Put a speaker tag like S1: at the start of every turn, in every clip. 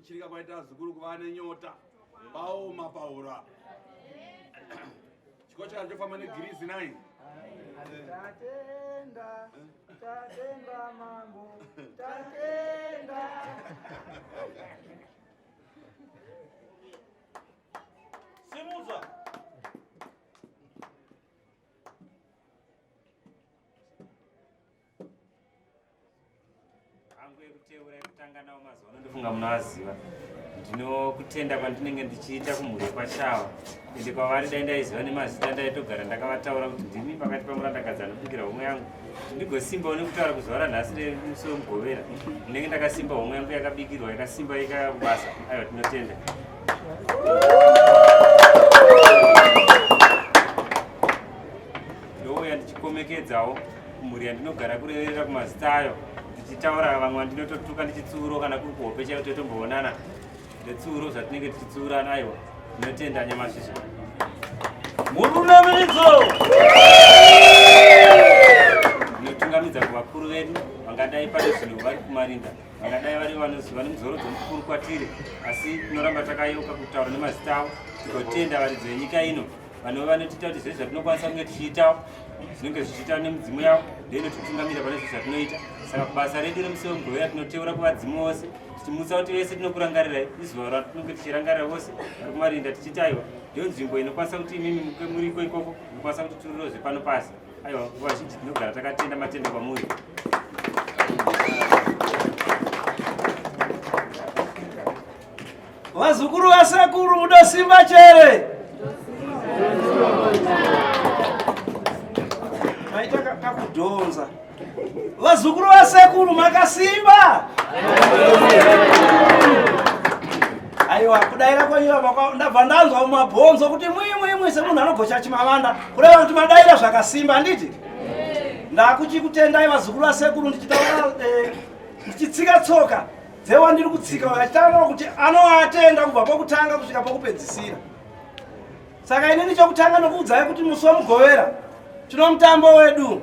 S1: Kuchirika kwaita zukuru kuva nenyota paoma paura chiko chakachofamba negirisi 9
S2: tatenda mambo tatenda
S3: simuza kutanga nawo mazuva ndofunga munowaziva ndinokutenda kwandinenge ndichiita kumhuri kwashawa ende kwavari dai ndaiziva nemazita ndaitogara ndakavataura kuti ndimi pakati pamurandakadzi anobikira homwe yangu ndigosimbawo nekutaura kuzuva ranhasi remusi wemugovera munenge ndakasimba homwe yangu yakabikirwa yakasimba ikabasa. Aiwa, tinotenda. ndouya ndichikomekedzawo kumhuri yandinogara kurevera kumazita ayo tichitaura vamwe vandinototuka ndichitsuro kana kuri kuhope chaiyo totomboonana ndetsuro zvatinenge tichitsurana. Aiwa, tinotenda nyamashisha
S4: murunamidzo
S3: ndinotungamidza kuvakuru vedu vangadai pane zvinhu vari kumarinda vangadai vari vanoziva nemuzoro dzomukuru kwatiri asi tinoramba takayeuka kutaura nemazita avo tigotenda varidzi venyika ino vanova vanotiita kuti zvese zvatinokwanisa kunge tichiitawo zvinenge zvichiitawo nemidzimu yavo ndeinotitungamira pane zvese zvatinoita. Saka basa redu remusi wemugovera tinoteura kuvadzimu vose tichimutsa kuti vese tinokurangarirai izuva ratinenge tichirangarira vose vari kumarinda tichiti aiwa ndiyo nzvimbo inokwanisa kuti imimi muriko ikoko inokwanisa kuti tururozve pano pasi. Aiwa, nguva zhinji tinogara takatenda matende kwamuri.
S4: vazukuru vasekuru munosimba chere maita kakudhonza. vazukuru vasekuru makasimba. aiwa, kudaira kwenyu ndabva ndanzwa mumabhonzo kuti mwimwi semunhu anogocha chimavanda kureva kuti madaira zvakasimba handiti. ndakuchikutendai vazukuru vasekuru ndichitaura ndichitsika tsoka dzewandiri kutsika vachitaura kuti anoatenda kubva pokutanga kusvika pokupedzisira. saka inini chokutanga nokuudzai kuti musi wemugovera tino mutambo wedu.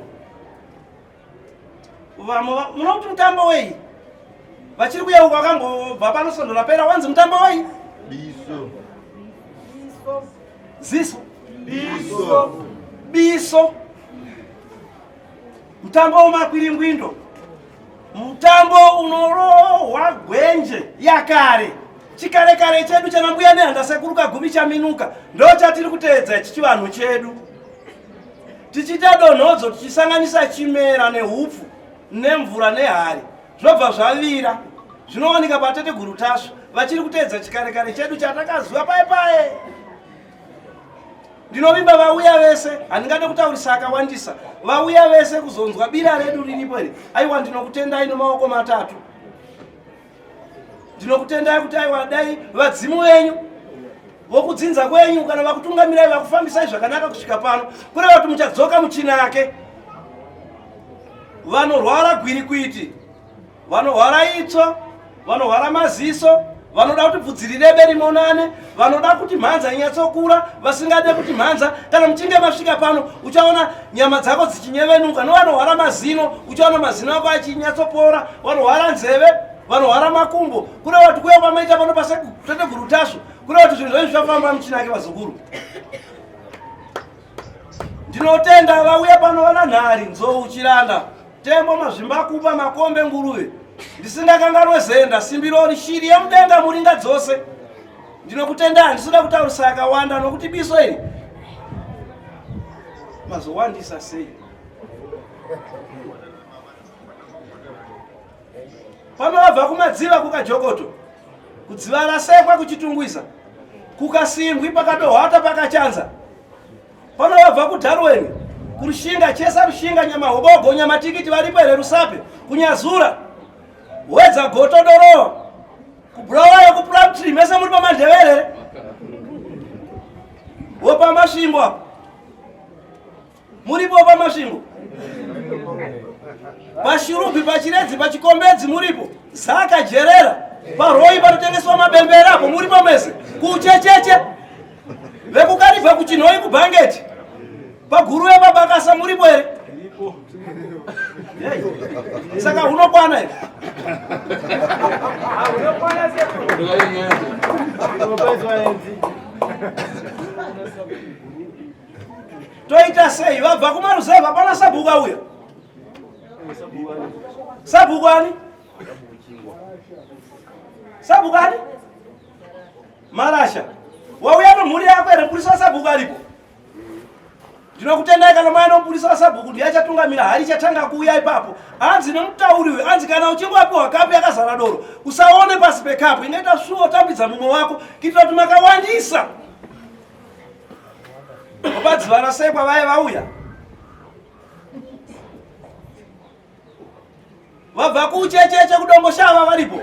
S4: muno kuti mutambo wei vachiri kuyeuka vakangobva panosondora pera wanzi mutambo wei biso mutambo womakwiringwindo mutambo unorohwa gwenje yakare chikare chedu chanambuya nehanda sekuru kagumi chaminuka ndo chatiri kuteedza ichi chivanhu chedu tichiita donhodzo tichisanganisa chimera nehupfu nemvura nehari zvobva zvavira zvinowanika patete guru tasvo vachiri kuteedza chikare chedu chatakaziva paye. ndinovimba vauya vese handingade kutaurisa akawandisa vauya vese kuzonzwa bira redu riripo iri. aiwa, ndinokutendai nemaoko matatu. ndinokutendai kuti aiwa dai vadzimu venyu vokudzinza kwenyu kana vakutungamirai vakufambisai zvakanaka kusvika pano kureva kuti muchadzoka muchinake. vanorwara gwirikwiti, vanorwara itsvo, vanorwara maziso, vanoda kuti bvudzi rirebe rimonane, vanoda kuti mhanza inyatsokura, vasingade kuti mhanza. kana muchinge masvika pano uchaona nyama dzako dzichinyevenuka. novanorwara mazino uchaona mazino ako achinyatsopora, vanorwara nzeve, vanorwara makumbo. kureva kuti kuya pamaita pano pasatete guru tasvo kureva kuti zvinhu zvenyu zvafamba muchinake vazukuru. ndinotenda vauya pano vana nhari nzou chiranda tembo mazvimbakupa makombe nguruve ndisindakanganwe zenda simbi rori shiri yemudenga muringa dzose ndinokutendani ndisida kutaurisa akawanda nokuti biso iri mazowandisa sei. Pano wabva kumadziva kukajokoto, kudziva rasekwa kuchitungwiza, kukasimbwi pakadohwata pakachanza. Pano wabva kuDarweni, kurushinga chesa rushinga nyamahobogo nyamatikiti varipo here rusape, kunyazura wedza goto dorowa, kubulawayo kuPlumtree mese muri pamandevere wopamasvingo apo muripo pamasvingo pashurubi pachiredzi pachikombedzi muripo zaka jerera paroi panotengeswa mabembere apo muripo mese kuchecheche vekukaribva kuchinhoi kubhangeti paguruwe pabakasa muripo here saka unokwana here toita sei vabva kumaruzevha pana sabhuku auya sabhuku ani sabhuku ani marasha wauya nomhuri yako here mupurisa sabhuku aripo ndinokutendai kana mai nomupurisa sabhuku ndiyachatungamira hari chatanga kuuya ipapo hanzi nemutauriwe hanzi kana uchingopiwa kapu yakazara doro usaone pasi pekapu inoita svuo tambidza mumwe wako kuitira kuti makawandisa opadziva rasekwa vaye vauya vabva kuchecheche kudomboshava varipo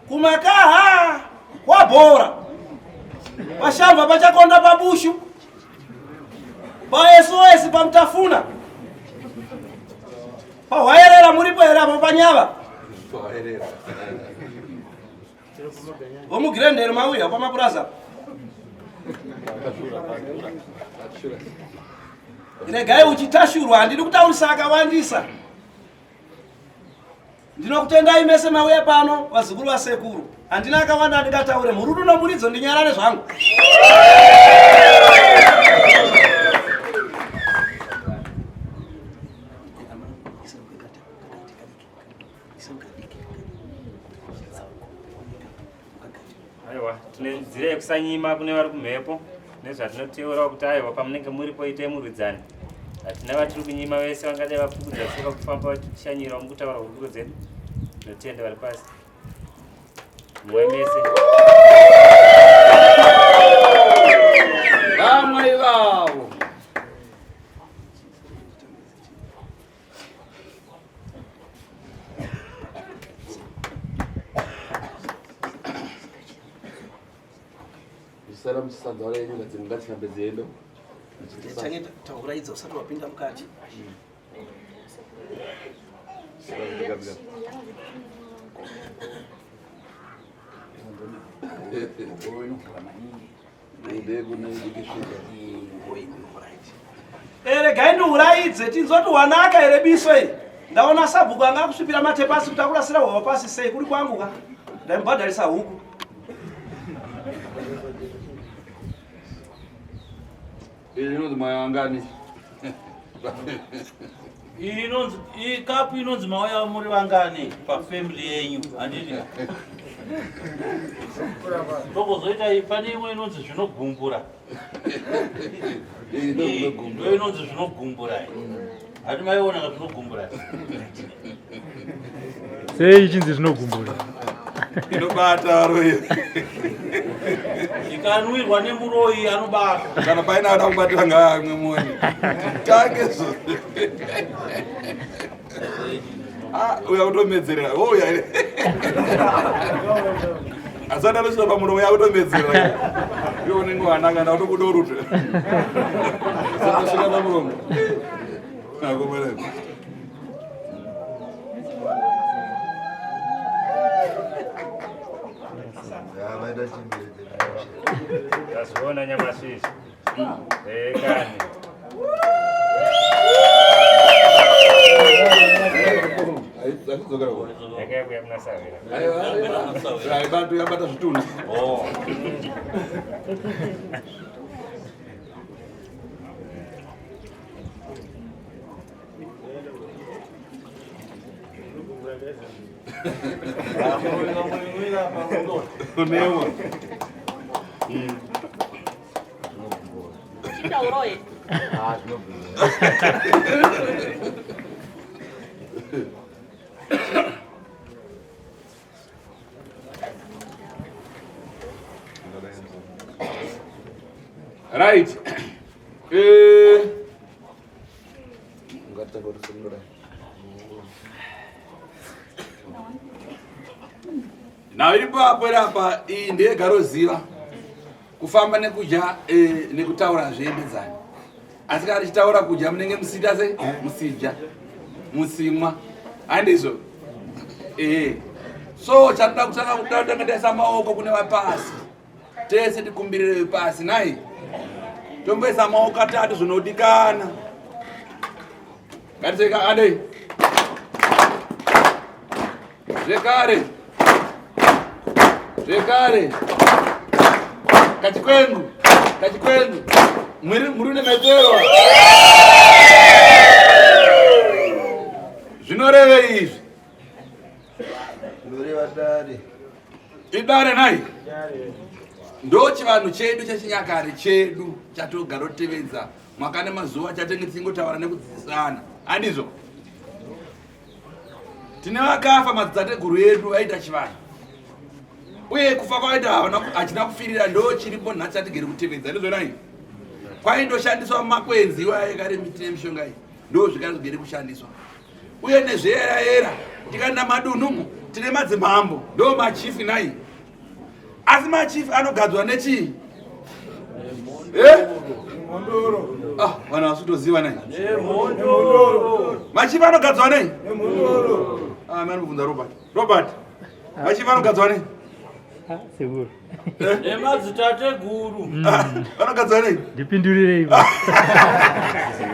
S4: kumakaha kwabhora pashamva pachakonda pabushu paSOS pamutafuna pahwaerera muripo here apo panyava vomugirenderi mauya pamapuraza regai uchitashurwa handidi kutaurisa akawandisa ndinokutendai mese mauya pano vazukuru vasekuru handina akawanda handingataure murudu nomuridzo ndinyarare zvangu
S3: aiwa tine nzira yekusanyima kune vari kumhepo nezvatinoteurawo kuti aiwa pamunenge muripo itai murwidzani hatina vatiri kunyima vese vangadai vapfugudza tsoka kufamba vachishanyirawo mukutaura hurukuro dzedu tinotenda vari pasi mumwe mese
S1: vamwe ivavo
S2: Sara msanda wale yenye ngatinga chambe zendo.
S4: chanyeta tauraidzo usati wapinda mukati regai ndiuraidze tinzoti wanaka here biso iri ndaona sabhuku anga kusvipira matepasi kuti akurasira hwava pasi sei kuri kwanguka ndaimubhadharisa huku
S1: inonzi mayangani
S5: ikapu inonzi mauya muri vangani pafamily yenyu handiti tokozoita pane imwe inonzi zvinogumbura ndo inonzi zvinogumbura hati maiona ka zvinogumbura
S6: sei ichinzi zvinogumbura
S1: inobata royo
S5: ikanwirwa nemuroyi anobata
S1: kana paina ada kubatira ngamwe moni tangezo uya kutomedzerera uya ere asana lusha pamuromo uya kutomedzerera iwo nengo wananga na utokuda urute sasa pamuromo nakomere
S3: tazviona nyamasvizvi ekani yakauya kuna savira
S1: bantu yabata zvitunu Unewa.
S7: Chitauroi.
S2: Ah, não.
S1: Right.
S2: Ngata kurusunura.
S1: Na ilipo hapo hapa hii ndiye garoziva kufamba nekudya nekutaura zviendedzana asi kana tichitaura kudya munenge musida sei musidya musimwa handizvo so chatoda kutanga taisa maoko kune vapasi tese tikumbirire vepasi nai tomboisa maoko atatu zvinodikana ngatiseka andei zvekare kachikwengu muri nemeterwa zvinoreve izvi idare nai ndo chivanhu chedu chechinyakare chedu chatogara kutevedza mwaka nemazuva chatenge tichingotaura nekudzidzisana handizvo tine vakafa madzitateguru edu vaita chivanhu uye kufa kwaita hachina kufirira ndo chiripo nhasi chatigere kutevedza ndizvonai kwaindoshandiswa makwenzi waekare miti nemishonga iyi ndo zvikare zvigere kushandiswa uye nezveyera tikaenda madunhumo tine madzimambo ndo machifi nai asi machifi anogadzwa nechii vanhu vasitoziva nai machifi anogadzwa nei manobvunza robert machifi anogadzwa nei
S6: Seguro.
S5: Emadzitateguru.
S1: Vanogadzwa nei?
S6: Ndipindurire ivo.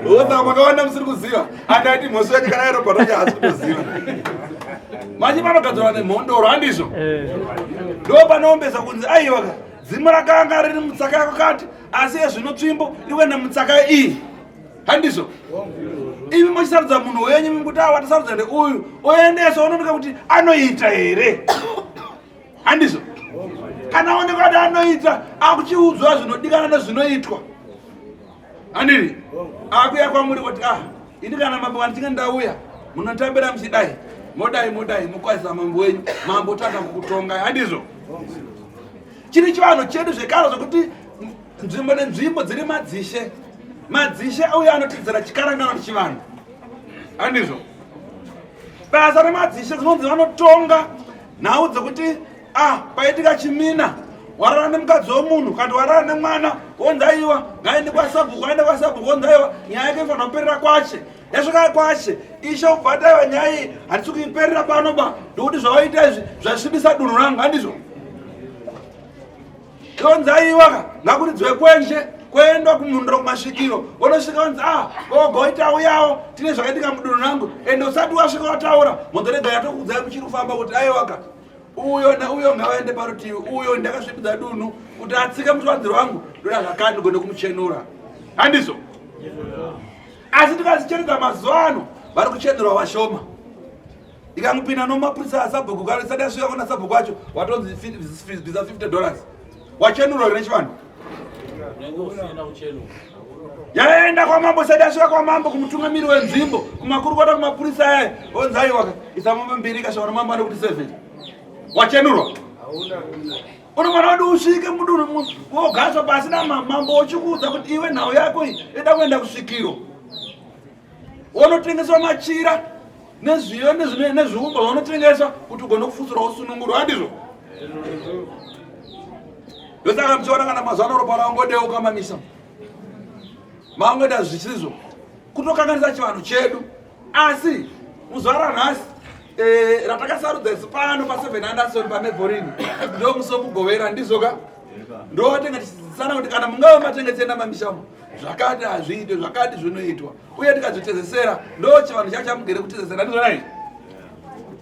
S1: Oza makawanda musiri kuziva. Andati mhoso yedu kana Robert acha hasi kuziva. Machifi vanogadzwa nemhondoro handizvo? Ndo panombeza kunzi aiwa dzimu rakanga riri mutsaka yako kati asi zvino tsvimbo iwe nemutsaka iyi handizvo imi mochisarudza munhu wenyu kuti watasarudza ndeuyu oendesa unonika kuti anoita here handizvo kana aoneka kuti anoita akuchiudzwa zvinodikana nezvinoitwa handiri akuya kwamuri kuti ini kana mambo andichinge ndauya munotambira muchidai modai mukwazisa mambo wenyu mambo tanga kukutonga handizvo chiri chivanhu chedu zvekare zvokuti nzvimbo nenzvimbo dziri madzishe uye anotidzira chikarangano chivanhu handizvo basa remadzishe dzinonzi vanotonga nhau dzekuti paitika chimina warara nemukadzi womunhu kandi warara nemwana wonzi aiwa ngaende kwasabhuku wonzi aiwa nyaya yake ifanira kuperera kwache yasvika kwache ishe ubvataiwa nyaya iyi handisi kuiperera panoba ndokuti zvavaita izvi zvasvibisa dunhu rangu handizvo yonzi aiwa ngakuridzwe kwenje kuendwa kumhunduro kumasvikiro unosvika onzi goita uyawo tine zvakaitika mudunhu rangu ende usati wasvika wataura mondorega yatokudzai muchiri kufamba kuti aiwaka uyo ngavaende parutivi uyo ndakasvipidza dunhu kuti atsike mutsvadziro wangu ndoda zvakani ndigone kumuchenura handizvo asi tikazicheredza mazuva ano vari kuchenerwa vashoma ikamupinda nomapurisa asabhuku kana isati asvika kuna sabhuku acho watonzi visa $50 wachenurwa rine chivanhu yaenda kwamambo isati asvika kwamambo kumutungamiri wenzimbo kumakurukota kumapurisa aya onzi aiwaka isa mambo mbiri ikasvika namambo ane kuti 7 wachenurwa unomwana wadi usvike mudunhu wogaswa pasina mambo ochikuudza kuti iwe nhau yako iyi ida kuenda kusvikiro wonotengeswa machira nezviyo nezviumbo zvaunotengeswa kuti ugone kufutsirwa usununguru handizvo ndosaka muchiona kana mazuva ano ropa raungodeuka mamisa maungoita zvisizvo kutokanganisa chivanhu chedu asi muzuva ranhasi ratakasarudza isu pano pa7 Anderson pamebhorini ndo musomugovera ndizoka ndowatenga tichidzidzisana kuti kana mungave matengetsenda mamishamo zvakati hazviite zvakati zvinoitwa uye tikazvitezesera ndo chivanhu chacho chamugere kutezesera ndizvonai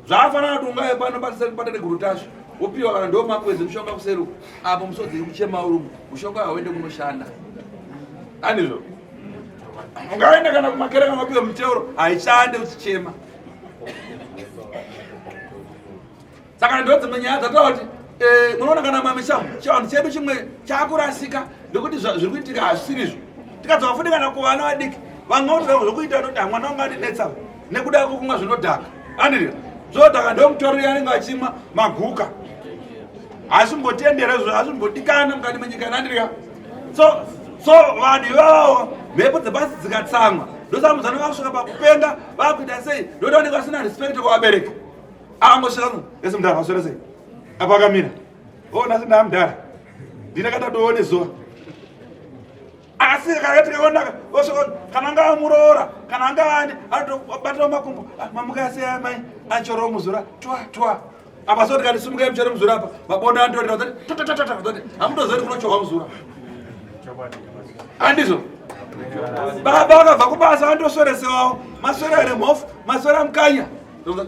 S1: zvafanana kuti ungave pano pateteguru tasvo wopiwa kana ndo makwedzi mushonga kuseruka apo musodziri kuchema urumu mushonga hauende kunoshanda handizvo ungaenda kana kumakereka mapiwa muteuro haishande uchichema saka ndodzimwe nyaya dzatoti munoona kana mamishamu chivanhu chedu chimwe chakurasika ndokuti zviri kuitika hazvisirizvo tikadzoka futi kana kuvana vadiki vamwe zvokuita noti mwana wangu adinetsa nekuda kwokumwa zvinodhaka andiri zvodhaka ndomutoreri anenge achimwa maguka hazvimbotendera izvo hazvimbodikana mukati menyika yanandiriya so vanhu ivavo mhepo dzepasi dzikatsamwa ndosamuzana vakusvika pakupenga vakuita sei ndoti vanenge vasina respect kwavabereki angosvika ese mudhara vaswera sei apa akamira nasi ndaa mudhara ndinakatatoone zuva asi kakatikaonaka osvika kana anga amuroora kana anga ani atobatao makumbo mamukasea mai anchoroo muzura twa apa soti kati simukai muchere muzura apa mabondo antorira hamutozoti kunochoka muzura handizvo baba vakabva kubasa andosweresewawo maswera ere mhofu maswera mukanya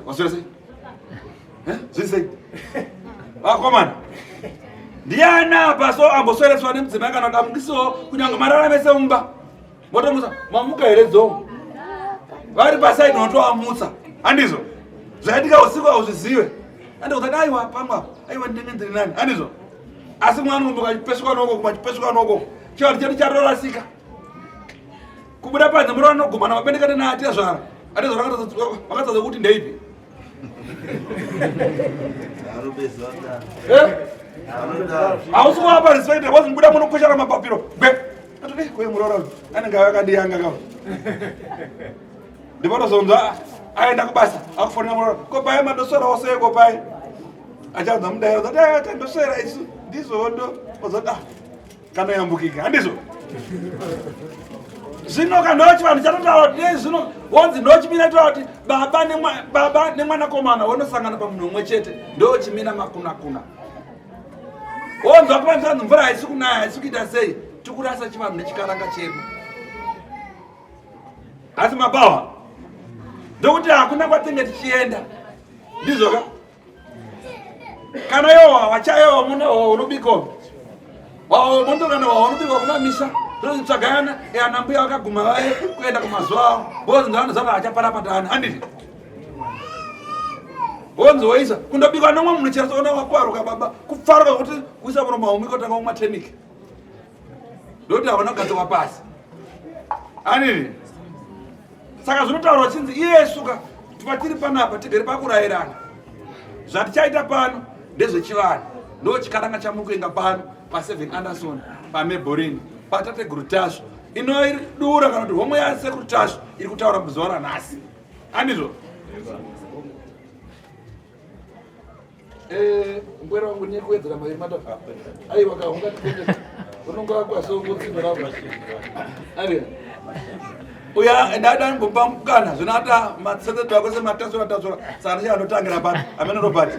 S1: waswera sei zvisei vakomana ndiana apa so amboswereswa nemudzimai kana kuti amukisiwo kunyange mararame semumba motomutsa mamuka here dzou vari pasaidi notoamutsa handizvo zvaitika usiku auzvizive andikuzati aiwa pamwapo aiwa ndinenge ndiri nani handizvo asi mwana umbe kachipesuka noko kumachipesuka noko chivanhu chedu chatorasika kubuda panze muri vanogumana mapendekate naatiya zvara handizvo vakatsadza kuti ndeipi hausi kuapa respect wazi mubuda munokweshana mapapiro atoti kwe muroora anenge akandiyanga kavo ndipanozonzwa aenda kubasa akufonera muroora kopai mandoswera woseye kopai achanza mudairo zati tandoswera isu ndizondo ozoti kanoyambukika handizvo zvino kandochi vanhu chatotaura kuti zvino wonzi ndochimina taura kuti baba nemwanakomana vonosangana pamunhu umwe chete ndochimina makunakuna wonzwa kuvanzanzi mvura haisi kunaya haisi kuita sei tikurasa chivanhu nechikaranga chedu asi mabawa ndokuti hakuna kwatinge tichienda ndizvoka kana yowa wachayowa mune unobikwa mondokana waunobikwa kumamisha tsvagayana anambuya vakaguma vaye kuenda kumazuva avo vonzi ndavano zava achaparapatana handiti vonzi woisa kundobikwa nomwe munhu cherasoona wakwaruka baba kupfaruka kuti kuisa muromo waumika kutanga umwa teniki ndokuti havana kugadzikwa pasi handiti saka zvinotaurwa chinzi iye suka patiri panapa tigere pakurayirana zvatichaita pano ndezvechivanhu ndo chikaranga chamukuenga pano pa7 Anderson pameborini patateguru tasvo inoidura kana kuti homwe yasekuru tasvo iri kutaura muzuva ranhasi handizvo mbwera wangu nekuwedzera maviri matatu aiwa kahungatikuendeka unonge wakwasongotsindoraa uya ndada ngomba mukana zvinata matsetseto ako sematasura saka ndichanotangira pano amenorobati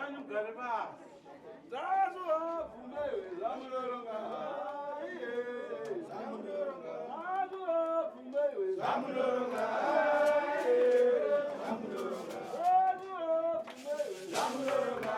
S1: Zanyu mgare basi. Zazu hafumewe zamunoronga. Zamunoronga. Zazu hafumewe zamunoronga. Zamunoronga. Zazu hafumewe zamunoronga.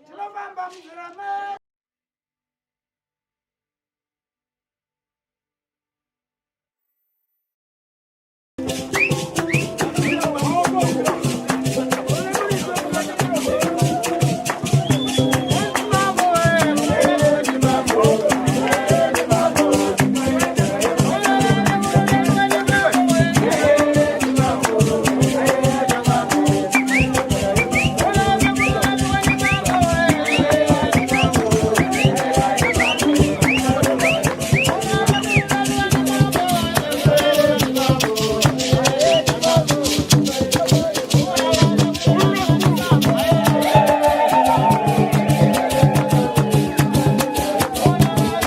S7: Tinofamba mzira macho,